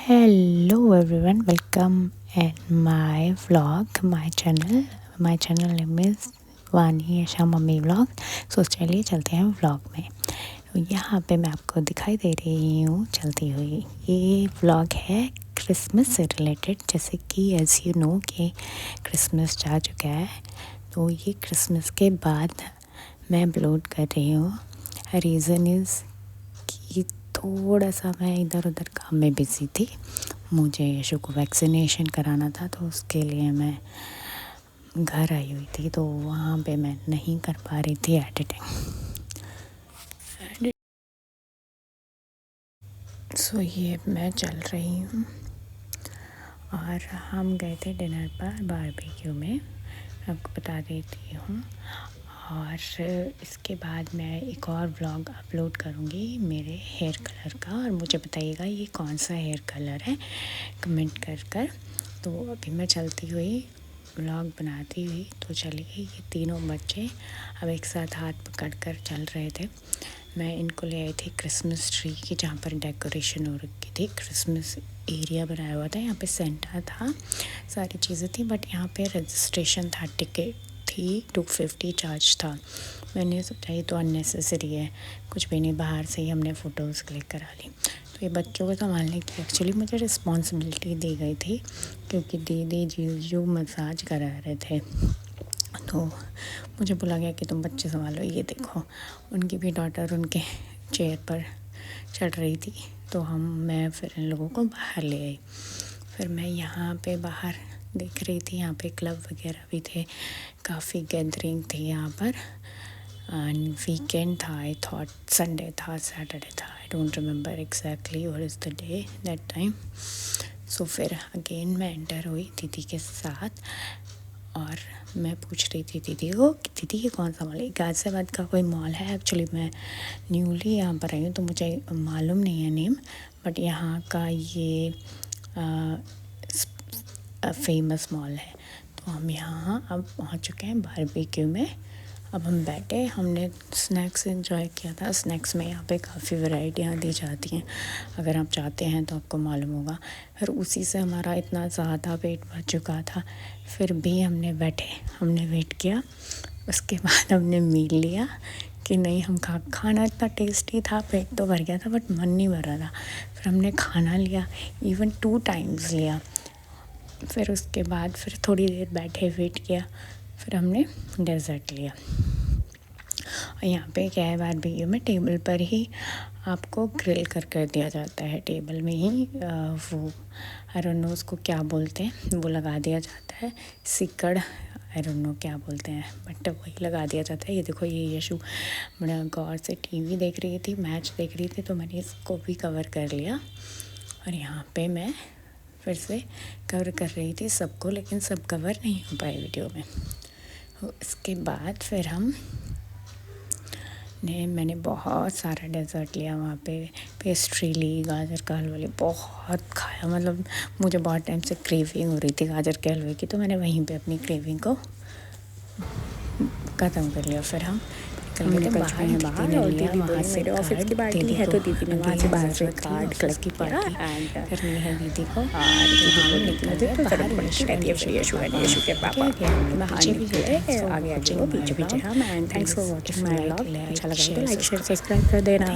Hello everyone, welcome at my vlog, my channel. My channel name is वानी आशा mummy vlog. सो चलिए चलते हैं vlog में। यहाँ पे मैं आपको दिखाई दे रही हूँ चलती हुई। ये व्लॉग है क्रिसमस से रिलेटेड, जैसे कि एज़ यू नो कि क्रिसमस जा चुका है, तो ये क्रिसमस के बाद मैं अपलोड कर रही हूँ। रीज़न इज़ कि थोड़ा सा मैं इधर उधर काम में बिज़ी थी। मुझे यशु को वैक्सीनेशन कराना था, तो उसके लिए मैं घर आई हुई थी, तो वहाँ पे मैं नहीं कर पा रही थी एडिटिंग। सो ये मैं चल रही हूँ और हम गए थे डिनर पर बारबेक्यू में, आपको बता देती हूँ। और इसके बाद मैं एक और व्लॉग अपलोड करूँगी मेरे हेयर कलर का, और मुझे बताइएगा ये कौन सा हेयर कलर है कमेंट कर। तो अभी मैं चलती हुई व्लॉग बनाती हुई, तो चलिए ये तीनों बच्चे अब एक साथ हाथ पकड़ कर चल रहे थे। मैं इनको ले आई थी क्रिसमस ट्री की, जहाँ पर डेकोरेशन हो रखी थी। क्रिसमस एरिया बनाया हुआ था, यहाँ पे सेंटा था, सारी चीज़ें थी, बट यहाँ पे रजिस्ट्रेशन था, टिकट थी, 250 चार्ज था। मैंने सोचा ये तो अननेसेसरी है, कुछ भी नहीं, बाहर से ही हमने फ़ोटोज़ क्लिक करा ली। तो ये बच्चों को संभालने की एक्चुअली मुझे रिस्पॉन्सिबिलिटी दी गई थी, क्योंकि दीदी जीजू मसाज करा रहे थे, तो मुझे बोला गया कि तुम बच्चे संभालो। ये देखो उनकी भी डॉटर उनके चेयर पर चढ़ रही थी, तो मैं फिर इन लोगों को बाहर ले आई। फिर मैं यहाँ पे बाहर देख रही थी, यहाँ पे क्लब वगैरह भी थे, काफ़ी गैदरिंग थी यहाँ पर। एंड वीकेंड था, आई थॉट संडे था, सैटरडे था, I don't remember exactly what is the day that time. So फिर अगेन मैं एंटर हुई दीदी के साथ, और मैं पूछ रही थी दीदी को कि दीदी ये कौन सा मॉल है। गाज़ियाबाद का कोई मॉल है, एक्चुअली मैं न्यूली यहाँ पर आई हूँ, तो मुझे मालूम नहीं है नेम, बट यहाँ का ये फेमस मॉल है। तो हम यहाँ अब पहुँच चुके हैं बारबेक्यू में। अब हम बैठे, हमने स्नैक्स एंजॉय किया था। स्नैक्स में यहाँ पे काफ़ी वैरायटियाँ दी जाती हैं, अगर आप चाहते हैं तो आपको मालूम होगा। फिर उसी से हमारा इतना ज़्यादा पेट भर चुका था, फिर भी हमने बैठे, हमने वेट किया। उसके बाद हमने मील लिया कि नहीं, हम खाना इतना टेस्टी था, पेट तो भर गया था बट मन नहीं भर रहा था। फिर हमने खाना लिया, इवन 2 टाइम्स लिया। फिर उसके बाद फिर थोड़ी देर बैठे वेट किया, फिर हमने डेज़र्ट लिया। और यहाँ पे क्या है, बारबेक्यू में टेबल पर ही आपको ग्रिल कर दिया जाता है, टेबल में ही वो आई डोंट नो उसको क्या बोलते हैं, वो लगा दिया जाता है, सिकड़, आई डोंट नो क्या बोलते हैं, बट वही लगा दिया जाता है। ये देखो, ये यशु बड़ा गौर से टीवी देख रही थी, मैच देख रही थी, तो मैंने इसको भी कवर कर लिया। और यहाँ पे मैं फिर से कवर कर रही थी सबको, लेकिन सब कवर नहीं हो पाए वीडियो में। इसके बाद फिर मैंने बहुत सारा डेज़र्ट लिया वहाँ पे, पेस्ट्री ली, गाजर का हलवा ली, बहुत खाया। मतलब मुझे बहुत टाइम से क्रेविंग हो रही थी गाजर के हलवे की, तो मैंने वहीं पे अपनी क्रेविंग को ख़त्म कर लिया। फिर हम निकल चुके हैं बाहर, और दीदी बोली मेरे ऑफिस की पार्टी है, तो दीदी ने वहाँ से बाहर से कार्ड कलेक्ट किया एंड करनी है दीदी को। और दीदी को निकल गए, तो फिर पहुँच रहती है, फिर यशु के पापा बाहर निकले, आगे वो पीछे हम। And thanks for watching my vlog. अच्छा लगा तो लाइक शेयर सब्सक्राइब कर देना।